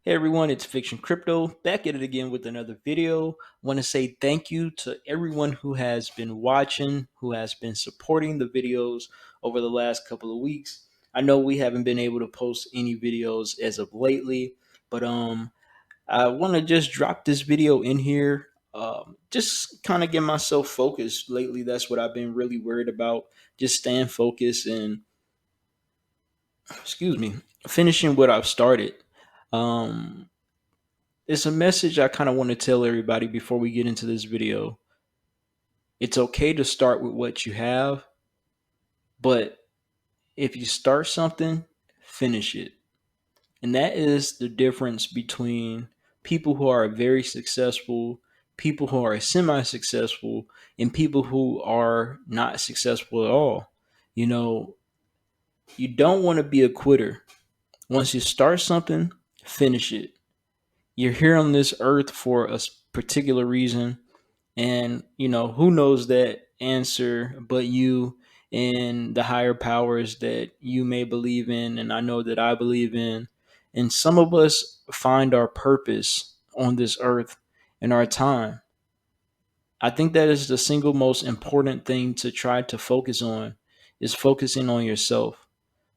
Hey everyone, it's Fiction Crypto back at it again with another video. Want to say thank you to everyone who has been watching, who has been supporting the videos over the last couple of weeks. I know we haven't been able to post any videos as of lately, but I want to just drop this video in here. Just kind of get myself focused lately. That's what I've been really worried about. Just staying focused and excuse me, finishing what I've started. Um, it's a message I kind of want to tell everybody before we get into this video. It's okay to start with what you have, but if you start something, finish it. And that is the difference between people who are very successful, people who are semi successful, and people who are not successful at all. You know, you don't want to be a quitter. Once you start something, finish it. You're here on this earth for a particular reason. And, who knows that answer but you and the higher powers that you may believe in. And I know that I believe in. And some of us find our purpose on this earth in our time. I think that is the single most important thing to try to focus on is focusing on yourself.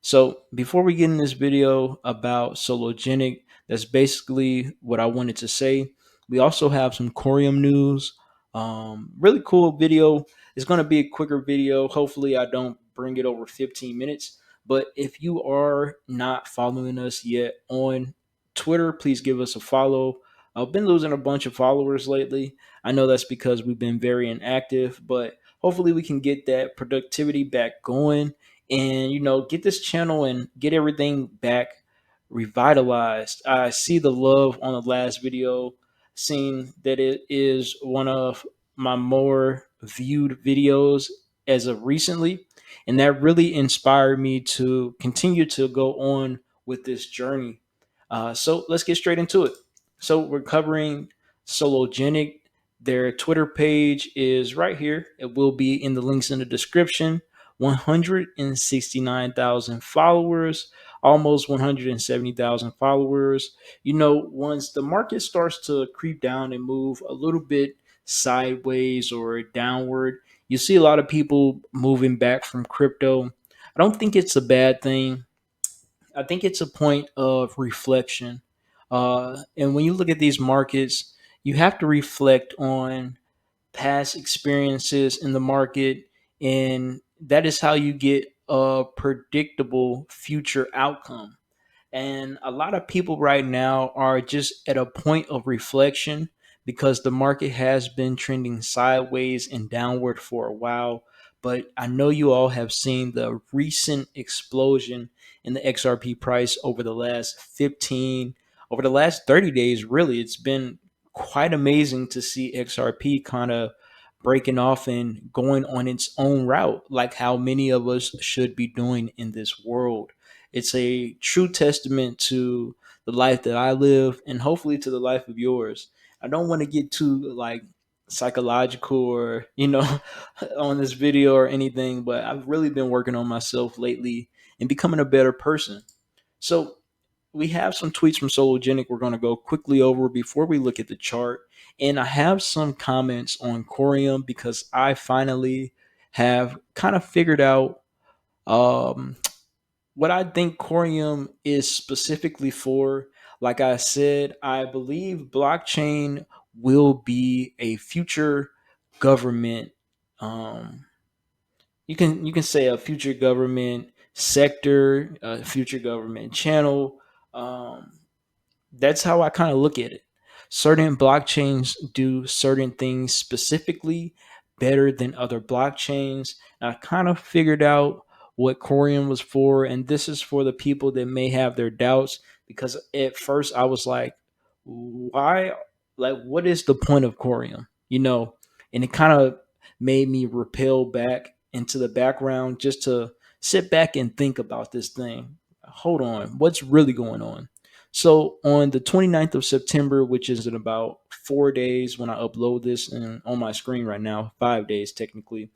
So before we get in this video about Sologenic, that's basically what I wanted to say. We also have some Coreum news. Really cool video. It's going to be a quicker video. Hopefully I don't bring it over 15 minutes. But if you are not following us yet on Twitter, please give us a follow. I've been losing a bunch of followers lately. I know that's because we've been very inactive, but hopefully we can get that productivity back going and get this channel and get everything back revitalized. I see the love on the last video, seeing that it is one of my more viewed videos as of recently, and that really inspired me to continue to go on with this journey. So let's get straight into it. So we're covering Sologenic. Their Twitter page is right here. It will be in the links in the description. 169,000 followers, almost 170,000 followers. Once the market starts to creep down and move a little bit sideways or downward, you see a lot of people moving back from crypto. I don't think it's a bad thing. I think it's a point of reflection. And when you look at these markets, you have to reflect on past experiences in the market, and that is how you get a predictable future outcome. And a lot of people right now are just at a point of reflection because the market has been trending sideways and downward for a while. But I know you all have seen the recent explosion in the XRP price over the last 15, over the last 30 days. Really, it's been quite amazing to see XRP kind of breaking off and going on its own route, like how many of us should be doing in this world. It's a true testament to the life that I live and hopefully to the life of yours. I don't want to get too like psychological or, on this video or anything, but I've really been working on myself lately and becoming a better person. So we have some tweets from Sologenic we're going to go quickly over before we look at the chart. And I have some comments on Coreum because I finally have kind of figured out um, what I think Coreum is specifically for. Like I said, I believe blockchain will be a future government. Um, you can say a future government sector, a future government channel. Um, that's how I kind of look at it. Certain blockchains do certain things specifically better than other blockchains. I kind of figured out what Corium was for, and this is for the people that may have their doubts because at first I was like, why? Like, what is the point of Corium? And it kind of made me repel back into the background just to sit back and think about this thing. Hold on, what's really going on? So on the 29th of September, which is in about 4 days when I upload this and on my screen right now, 5 days technically,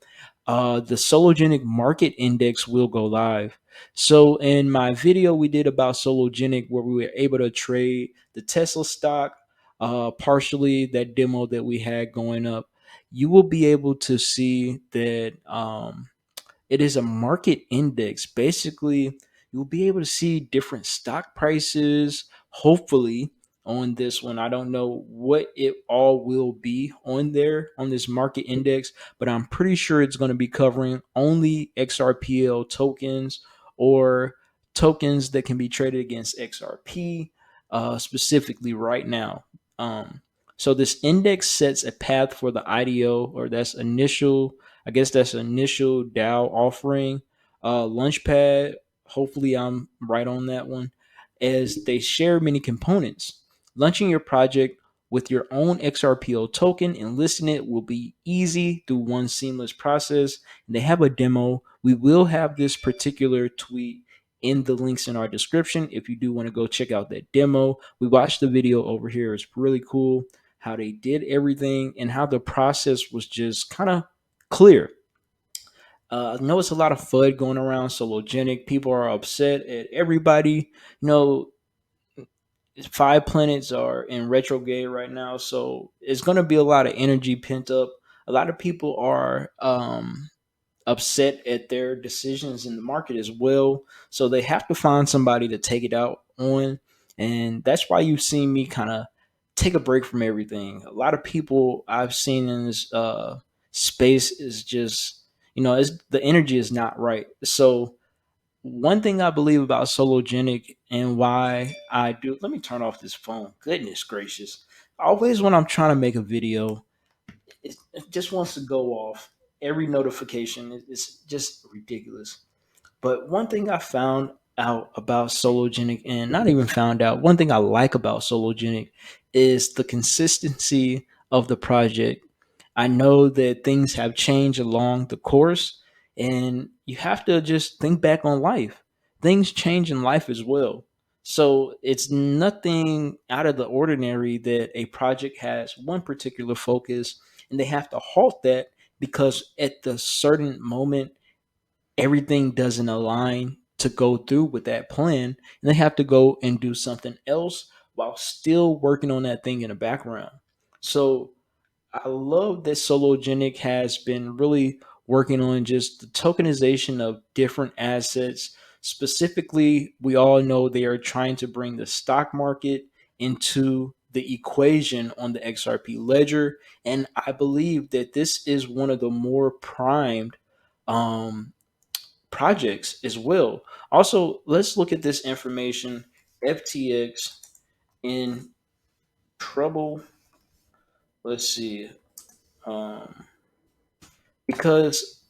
the Sologenic market index will go live. So in my video we did about Sologenic, where we were able to trade the Tesla stock, partially that demo that we had going up, you will be able to see that it is a market index. Basically, you'll be able to see different stock prices, hopefully, on this one. I don't know what it all will be on there on this market index, but I'm pretty sure it's going to be covering only XRPL tokens or tokens that can be traded against XRP, specifically right now. Um, so this index sets a path for the IDO, or that's initial, I guess that's initial DAO offering, Launchpad. Hopefully, I'm right on that one, as they share many components. Launching your project with your own XRPO token and listing it will be easy through one seamless process. And they have a demo. We will have this particular tweet in the links in our description if you do want to go check out that demo. We watched the video over here. It's really cool how they did everything and how the process was just kind of clear. I know it's a lot of FUD going around, Sologenic. People are upset at everybody. You know, five planets are in retrograde right now, so it's going to be a lot of energy pent up. A lot of people are upset at their decisions in the market as well, so they have to find somebody to take it out on, and that's why you've seen me kind of take a break from everything. A lot of people I've seen in this space is just, it's, the energy is not right. So one thing I believe about Sologenic and why I do, let me turn off this phone. Goodness gracious. Always when I'm trying to make a video, it just wants to go off. Every notification is just ridiculous. But one thing I found out about Sologenic, and not even found out, one thing I like about Sologenic is the consistency of the project. I know that things have changed along the course, and you have to just think back on life. Things change in life as well. So it's nothing out of the ordinary that a project has one particular focus and they have to halt that because at the certain moment everything doesn't align to go through with that plan, and they have to go and do something else while still working on that thing in the background. So I love that Sologenic has been really working on just the tokenization of different assets. Specifically, we all know they are trying to bring the stock market into the equation on the XRP ledger. And I believe that this is one of the more primed um, projects as well. Also, let's look at this information. FTX in trouble. Let's see. Um, because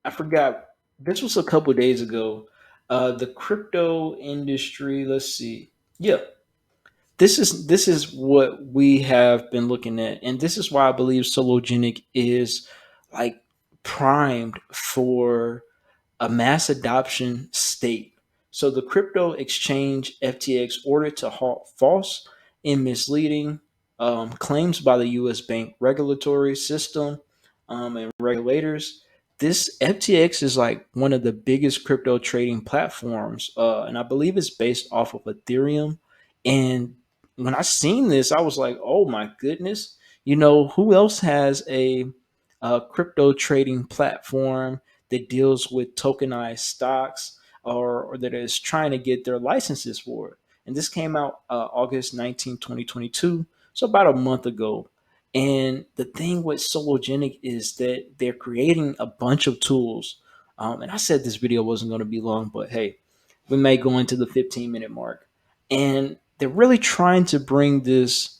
I forgot, this was a couple days ago. The crypto industry. Let's see. Yeah, this is what we have been looking at, and this is why I believe Sologenic is like primed for a mass adoption state. So the crypto exchange FTX ordered to halt false and misleading claims by the U.S. bank regulatory system and regulators. This FTX is like one of the biggest crypto trading platforms, and I believe it's based off of Ethereum. And when I seen this, I was like, "Oh my goodness!" Who else has a crypto trading platform that deals with tokenized stocks, or that is trying to get their licenses for it? And this came out August 19, 2022, so about a month ago. And the thing with Sologenic is that they're creating a bunch of tools. And I said this video wasn't going to be long, but hey, we may go into the 15-minute mark. And they're really trying to bring this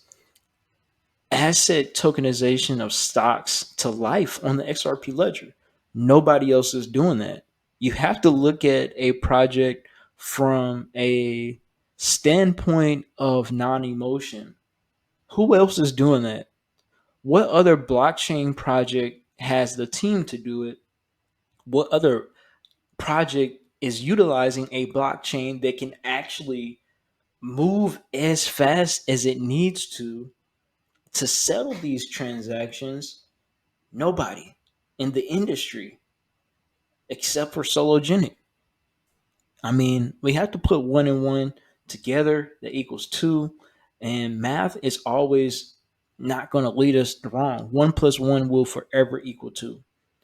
asset tokenization of stocks to life on the XRP ledger. Nobody else is doing that. You have to look at a project from a standpoint of non emotion. Who else is doing that? What other blockchain project has the team to do it? What other project is utilizing a blockchain that can actually move as fast as it needs to settle these transactions? Nobody in the industry. except for Sologenic. I mean, we have to put one and one together that equals two, and math is always not going to lead us wrong. One plus one will forever equal two.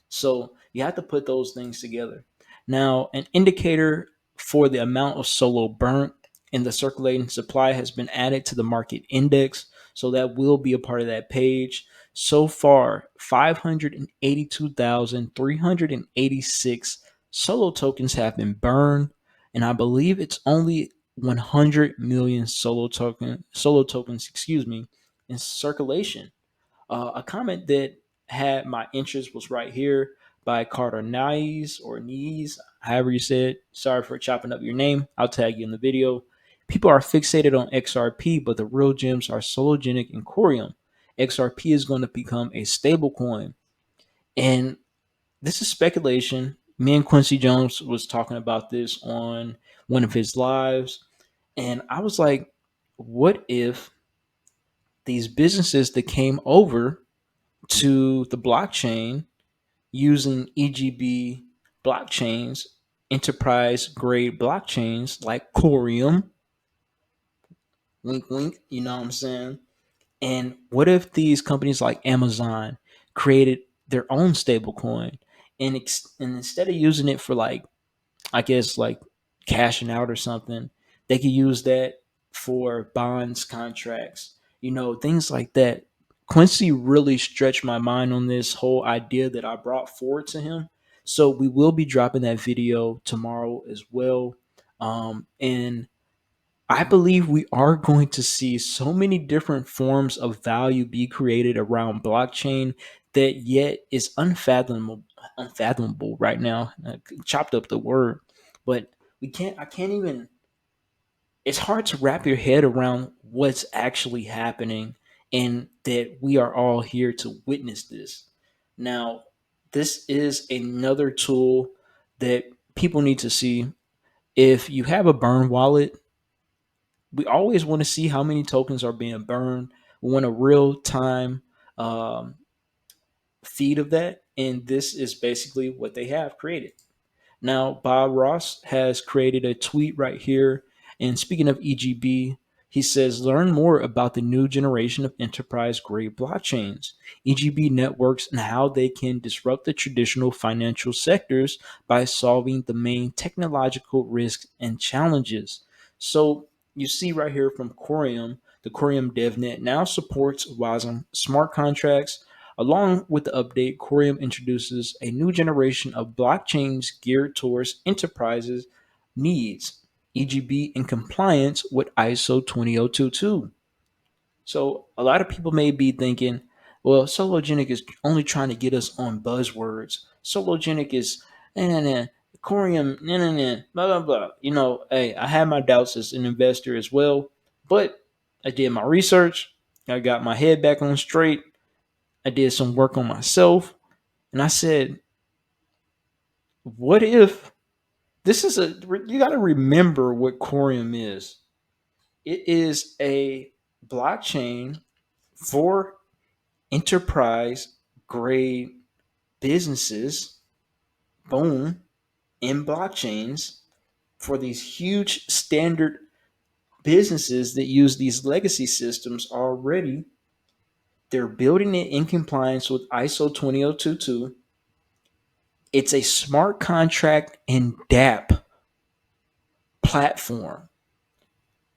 So you have to put those things together. Now, an indicator for the amount of solo burnt in the circulating supply has been added to the market index. So that will be a part of that page. So far, 582,386 solo tokens have been burned, and I believe it's only 100 million solo tokens, in circulation. A comment that had my interest was right here by Carter Nies or Knees, however you said. Sorry for chopping up your name. I'll tag you in the video. People are fixated on XRP, but the real gems are Sologenic and Coreum. XRP is going to become a stable coin. And this is speculation. Me and Quincy Jones was talking about this on one of his lives. And I was like, what if these businesses that came over to the blockchain using EGB blockchains, enterprise grade blockchains like Coreum, wink, wink, you know what I'm saying? And what if these companies like Amazon created their own stablecoin and instead of using it for like, I guess like cashing out or something, they could use that for bonds contracts, things like that. Quincy really stretched my mind on this whole idea that I brought forward to him. So we will be dropping that video tomorrow as well. And I believe we are going to see so many different forms of value be created around blockchain that yet is unfathomable right now. I chopped up the word, but I can't even, it's hard to wrap your head around what's actually happening and that we are all here to witness this. Now, this is another tool that people need to see. If you have a burn wallet, we always want to see how many tokens are being burned. We want a real time um, feed of that. And this is basically what they have created. Now, Bob Ross has created a tweet right here. And speaking of EGB, he says, learn more about the new generation of enterprise grade blockchains, EGB networks, and how they can disrupt the traditional financial sectors by solving the main technological risks and challenges. So, you see right here from Coreum, the Coreum DevNet now supports WASM smart contracts. Along with the update, Coreum introduces a new generation of blockchains geared towards enterprises' needs, EGB in compliance with ISO 20022. So a lot of people may be thinking, well, Sologenic is only trying to get us on buzzwords. Sologenic is nah, nah, nah. Coreum, nah, nah, nah, blah, blah, blah. Hey, I had my doubts as an investor as well, but I did my research. I got my head back on straight. I did some work on myself, and I said, what if this is you got to remember what Coreum is. It is a blockchain for enterprise grade businesses, boom, in blockchains for these huge standard businesses that use these legacy systems already. They're building it in compliance with ISO 20022. It's a smart contract and Dapps platform,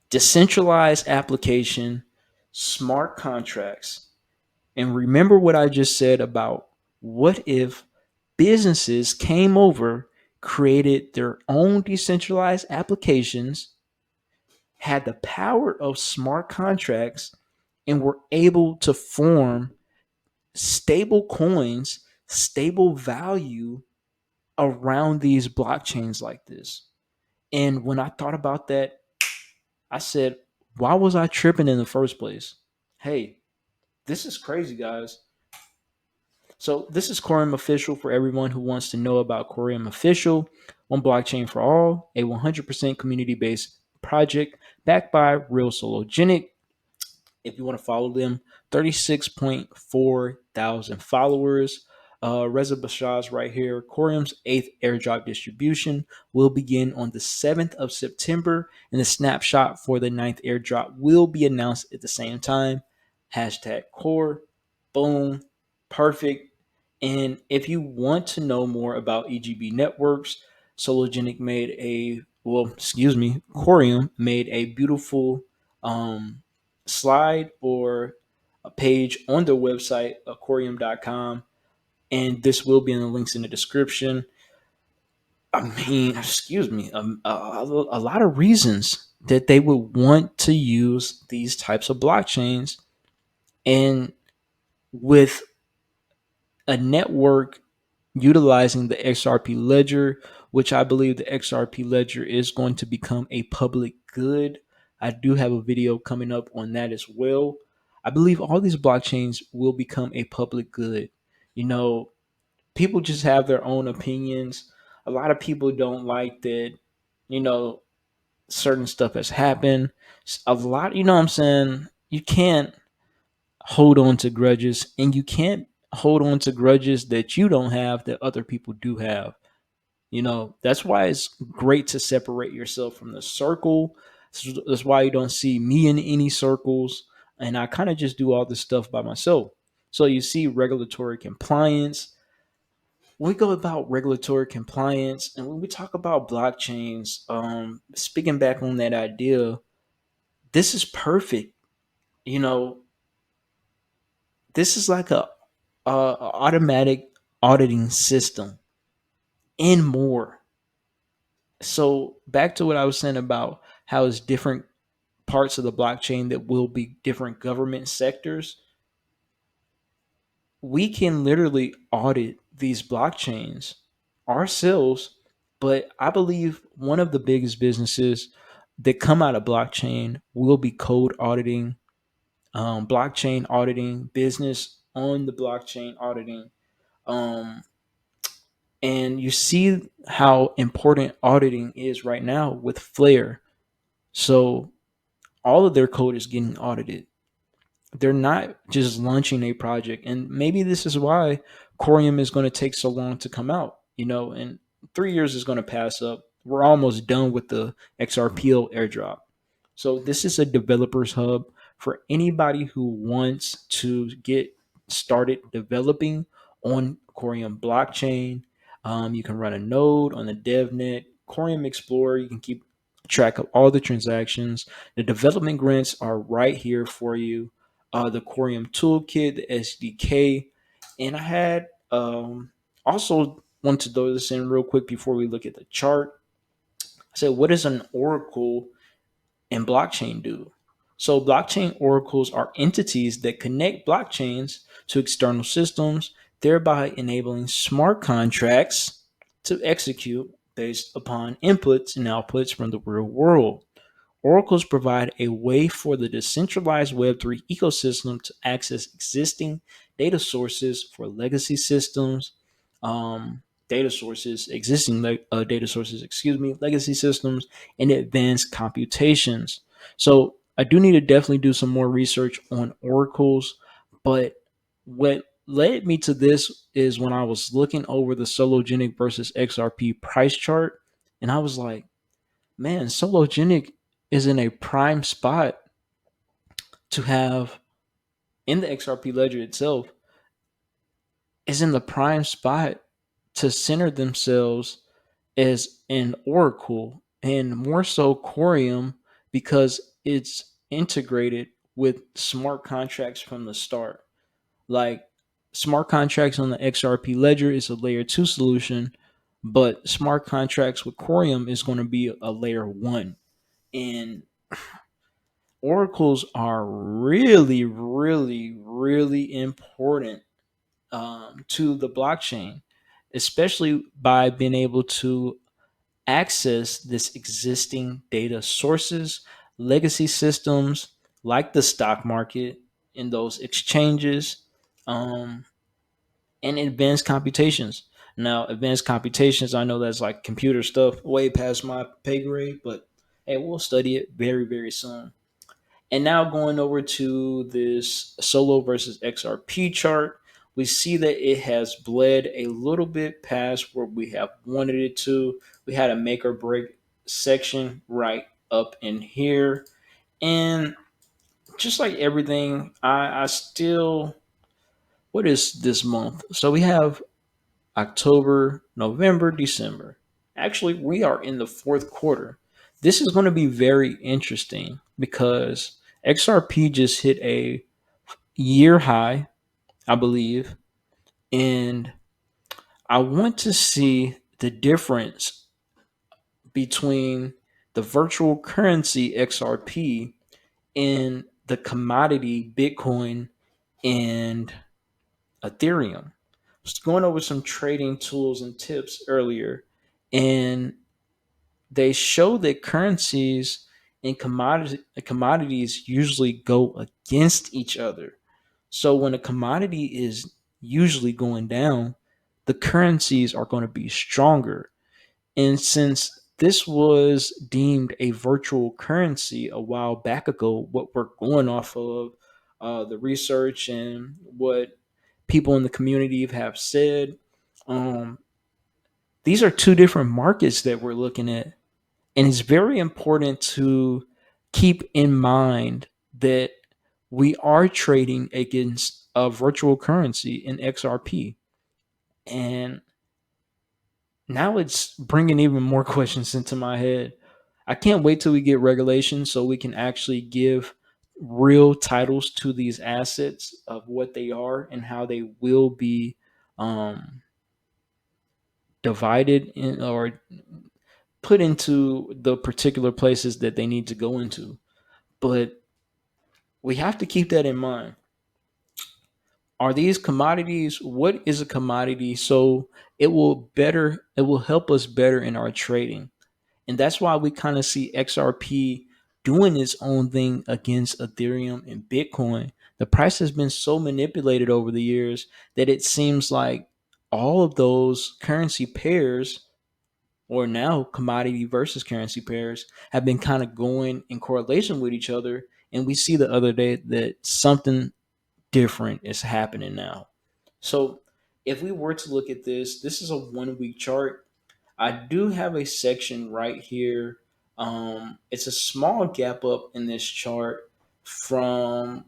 decentralized application, smart contracts. And remember what I just said about what if businesses came over, created their own decentralized applications, had the power of smart contracts, and were able to form stable coins, stable value around these blockchains like this. And when I thought about that, I said, why was I tripping in the first place? Hey, this is crazy, guys. So this is Coreum Official for everyone who wants to know about Coreum Official, One Blockchain for All, a 100% community-based project backed by Real Sologenic. If you want to follow them, 36.4 thousand followers. Reza Bashaz right here. Coreum's eighth airdrop distribution will begin on the 7th of September, and the snapshot for the ninth airdrop will be announced at the same time. Hashtag core. Boom. Perfect. And if you want to know more about EGB networks, Sologenic made a, well, excuse me, Coreum made a beautiful slide or a page on their website, Coreum.com, and this will be in the links in the description. I mean, excuse me, a lot of reasons that they would want to use these types of blockchains, and with a network utilizing the XRP ledger, which I believe the XRP ledger is going to become a public good. I do have a video coming up on that as well. I believe all these blockchains will become a public good. You know, people just have their own opinions. A lot of people don't like that, you know, certain stuff has happened. A lot, you know what I'm saying? You can't hold on to grudges, and you can't hold on to grudges that you don't have that other people do have. You know, that's why it's great to separate yourself from the circle. That's why you don't see me in any circles. And I kind of just do all this stuff by myself. So you see regulatory compliance. When we go about regulatory compliance, and when we talk about blockchains, speaking back on that idea, this is perfect. You know, this is like a automatic auditing system and more. So back to what I was saying about how it's different parts of the blockchain that will be different government sectors. We can literally audit these blockchains ourselves, but I believe one of the biggest businesses that come out of blockchain will be code auditing, blockchain auditing, business on the blockchain auditing. Um, and you see how important auditing is right now with Flare. So all of their code is getting audited. They're not just launching a project, and maybe this is why Coreum is going to take so long to come out. You know, and 3 years is going to pass up. We're almost done with the XRPL airdrop. So this is a developers hub for anybody who wants to get started developing on Coreum blockchain. You can run a node on the DevNet. Coreum Explorer, you can keep track of all the transactions. The development grants are right here for you. The Coreum toolkit, the SDK, and I had also want to throw this in real quick before we look at the chart. I said, what does an oracle and blockchain do? So, blockchain oracles are entities that connect blockchains to external systems, thereby enabling smart contracts to execute based upon inputs and outputs from the real world. Oracles provide a way for the decentralized Web3 ecosystem to access existing data sources for legacy systems, data sources, existing data sources, legacy systems, and advanced computations. So I do need to definitely do some more research on oracles, but what led me to this is when I was looking over the Sologenic versus XRP price chart, and I was like, man, Sologenic is in a prime spot to have in the XRP ledger itself, is in the prime spot to center themselves as an oracle, and more so Coreum, because it's integrated with smart contracts from the start. Like, smart contracts on the XRP ledger is a layer 2 solution, but smart contracts with Coreum is going to be a layer 1. And oracles are really, really, really important to the blockchain, especially by being able to access this existing data sources, legacy systems like the stock market and those exchanges, um, and advanced computations. Now, advanced computations, I know that's like computer stuff, way past my pay grade, but hey, we'll study it very, very soon. And now going over to this Solo versus XRP chart, we see that it has bled a little bit past where we have wanted it to. We had a make or break section right up in here. And just like everything, I still, what is this month? So we have October, November, December. Actually, we are in the fourth quarter. This is going to be very interesting because XRP just hit a year high, I believe, and I want to see the difference between the virtual currency XRP and the commodity Bitcoin and Ethereum. I was going over some trading tools and tips earlier, and they show that currencies and commodities usually go against each other. So when a commodity is usually going down, the currencies are going to be stronger. And since this was deemed a virtual currency a while back ago, what we're going off of the research and what people in the community have said, um, these are two different markets that we're looking at. And it's very important to keep in mind that we are trading against a virtual currency in XRP. And now it's bringing even more questions into my head. I can't wait till we get regulations so we can actually give real titles to these assets of what they are and how they will be um, divided in, or put into the particular places that they need to go into. But we have to keep that in mind. Are these commodities? What is a commodity? So it will help us better in our trading. And that's why we kind of see XRP doing its own thing against Ethereum and Bitcoin. The price has been so manipulated over the years that it seems like all of those currency pairs, or now commodity versus currency pairs, have been kind of going in correlation with each other. And we see the other day that something different is happening now. So if we were to look at this, this is a 1 week chart. I do have a section right here. It's a small gap up in this chart from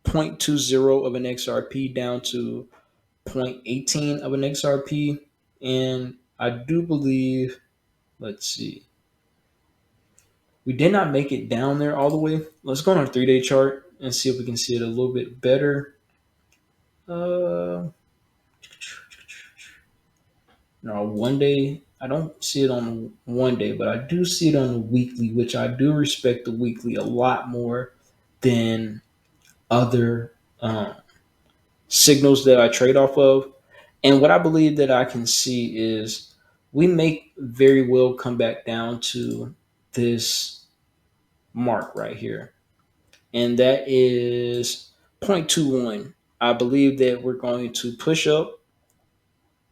0.20 of an XRP down to 0.18 of an XRP. And I do believe, let's see, we did not make it down there all the way. Let's go on our 3 day chart and see if we can see it a little bit better. Uh, No, 1 day. I don't see it on 1 day, but I do see it on the weekly, which I do respect the weekly a lot more than other signals that I trade off of. And what I believe that I can see is we may very well come back down to this mark right here, and that is 0.21. I believe that we're going to push up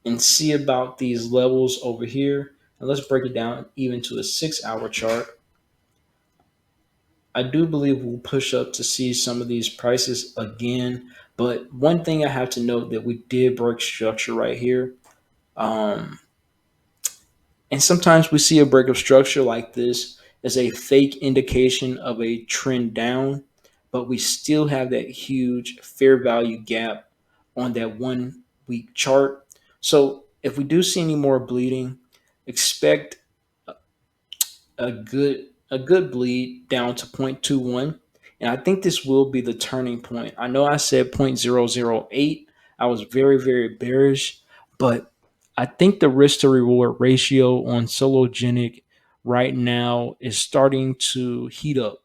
and see about these levels over here. And let's break it down even to a 6 hour chart. I do believe we'll push up to see some of these prices again. But one thing I have to note that we did break structure right here. Um, and sometimes we see a break of structure like this as a fake indication of a trend down, but we still have that huge fair value gap on that 1 week chart. So if we do see any more bleeding, expect a good bleed down to 0.21. And I think this will be the turning point. I know I said 0.008. I was very, very bearish, but I think the risk to reward ratio on Sologenic right now is starting to heat up.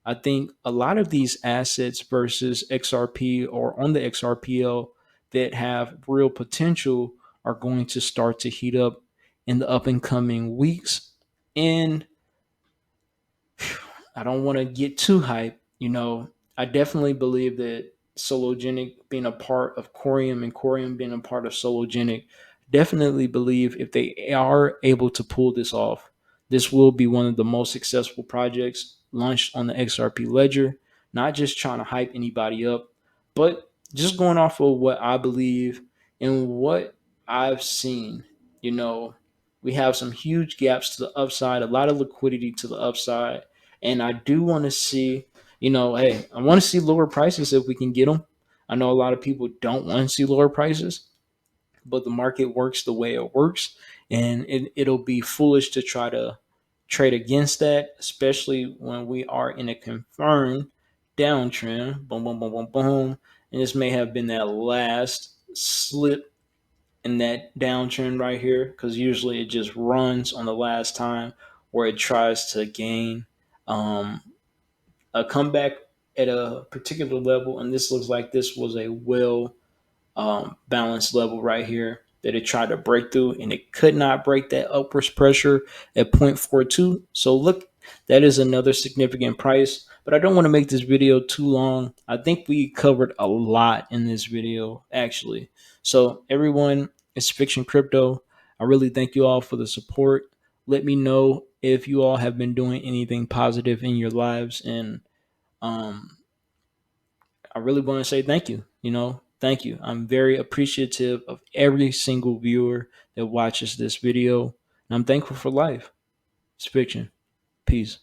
I think a lot of these assets versus XRP or on the XRPL that have real potential are going to start to heat up in the up and coming weeks. And I don't want to get too hyped. I definitely believe that Sologenic being a part of Coreum and Coreum being a part of Sologenic, definitely believe if they are able to pull this off, this will be one of the most successful projects launched on the XRP ledger. Not just trying to hype anybody up, but just going off of what I believe and what I've seen, you know, we have some huge gaps to the upside, a lot of liquidity to the upside. And I do want to see, hey, I want to see lower prices if we can get them. I know a lot of people don't want to see lower prices, but the market works the way it works. And it'll be foolish to try to trade against that, especially when we are in a confirmed downtrend. Boom, boom, boom, boom, boom. And this may have been that last slip in that downtrend right here, because usually it just runs on the last time where it tries to gain um, a comeback at a particular level. And this looks like this was a balance level right here that it tried to break through, and it could not break that upwards pressure at 0.42. So look, that is another significant price. But I don't want to make this video too long. I think we covered a lot in this video, actually. So everyone, it's Fiktxun Crypto. I really thank you all for the support. Let me know if you all have been doing anything positive in your lives, and um, I really want to say thank you. Thank you. I'm very appreciative of every single viewer that watches this video. And I'm thankful for life. It's Fiktxun. Peace.